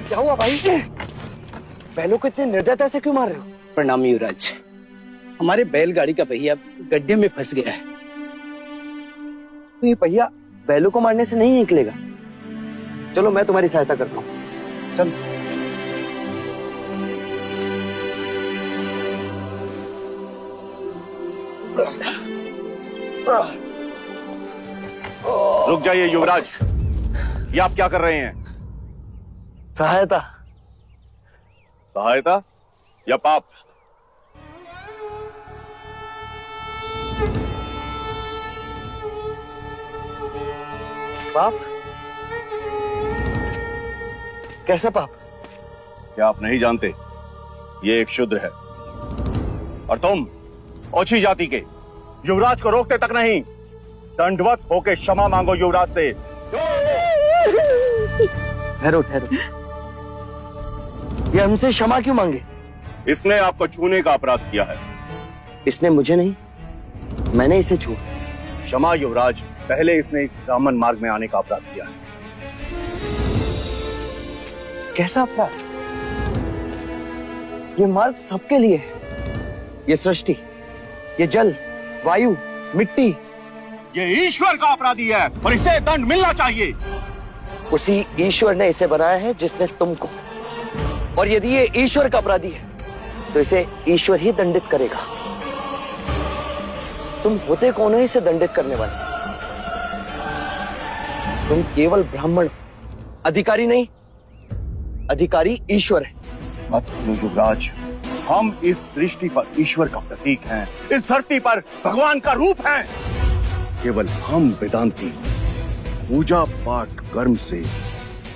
क्या हुआ भाई? बैलों को इतने निर्दयता से क्यों मार रहे हो? प्रणाम युवराज। हमारे बैलगाड़ी का पहिया गड्ढे में फंस गया है। तो ये पहिया बैलों को मारने से नहीं निकलेगा। चलो मैं तुम्हारी सहायता करता हूँ। चल। रुक जाइए युवराज, ये आप क्या कर रहे हैं? सहायता। सहायता या पाप? पाप? कैसा पाप? क्या आप नहीं जानते? ये एक शूद्र है और तुम ओछी जाति के युवराज को रोकते तक नहीं, दंडवत होके क्षमा मांगो युवराज से। ठहरो ठहरो, ये हमसे क्षमा क्यों मांगे? इसने आपको छूने का अपराध किया है। इसने मुझे नहीं, मैंने इसे छू। क्षमा युवराज, पहले इसने इस ब्राह्मण मार्ग में आने का अपराध किया है। कैसा अपराध? ये मार्ग सबके लिए है। ये सृष्टि, ये जल, वायु, मिट्टी, ये ईश्वर का अपराधी है और इसे दंड मिलना चाहिए। उसी ईश्वर ने इसे बनाया है जिसने तुमको, और यदि ये ईश्वर का अपराधी है तो इसे ईश्वर ही दंडित करेगा। तुम होते कौन हो इसे दंडित करने वाले? तुम केवल ब्राह्मण हो, अधिकारी नहीं। अधिकारी ईश्वर है। मत भूलो युवराज, हम इस सृष्टि पर ईश्वर का प्रतीक हैं, इस धरती पर भगवान का रूप हैं। केवल हम वेदांती पूजा पाठ कर्म से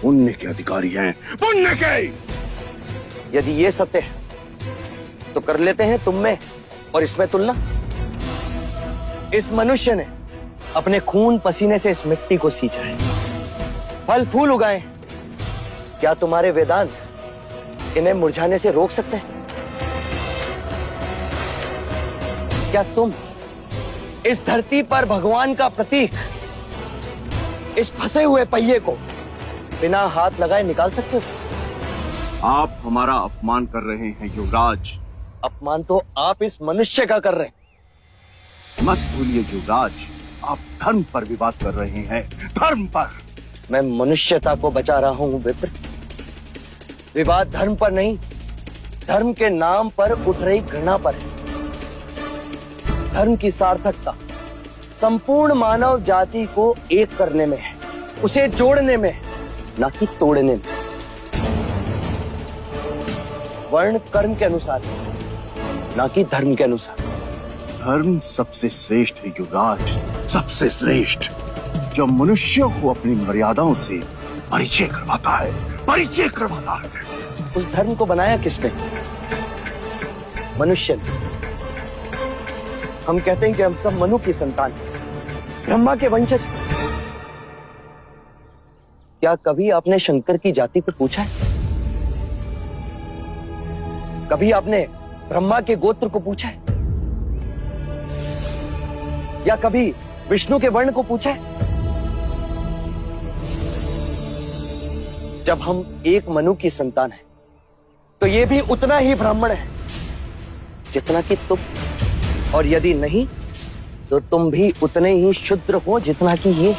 पुण्य के अधिकारी हैं, पुण्य के। यदि ये सत्य है तो कर लेते हैं तुम में और इसमें तुलना। इस मनुष्य ने अपने खून पसीने से इस मिट्टी को सींचा है, फल फूल उगाए। क्या तुम्हारे वेदांत इन्हें मुरझाने से रोक सकते हैं? क्या तुम इस धरती पर भगवान का प्रतीक, इस फंसे हुए पहिए को बिना हाथ लगाए निकाल सकते हो? आप हमारा अपमान कर रहे हैं युवराज। अपमान तो आप इस मनुष्य का कर रहे हैं। मत भूलिए युवराज, आप धर्म पर विवाद कर रहे हैं, धर्म पर। मैं मनुष्यता को बचा रहा हूं विप्र। विवाद धर्म पर नहीं, धर्म के नाम पर उठ रही घृणा पर है। धर्म की सार्थकता संपूर्ण मानव जाति को एक करने में है, उसे जोड़ने में है, ना कि तोड़ने में। वर्ण कर्म के अनुसार, ना कि धर्म के अनुसार। धर्म सबसे श्रेष्ठ है युवराज, सबसे श्रेष्ठ, जो मनुष्यों को अपनी मर्यादाओं से परिचय करवाता है, परिचय करवाता है। उस धर्म को बनाया किसने? मनुष्य ने। हम कहते हैं कि हम सब मनु की संतान हैं, ब्रह्मा के वंशज। क्या कभी आपने शंकर की जाति को पूछा है? कभी आपने ब्रह्मा के गोत्र को पूछा है? या कभी विष्णु के वर्ण को पूछा है? जब हम एक मनु की संतान हैं, तो ये भी उतना ही ब्राह्मण है जितना कि तुम, और यदि नहीं तो तुम भी उतने ही शूद्र हो जितना कि ये।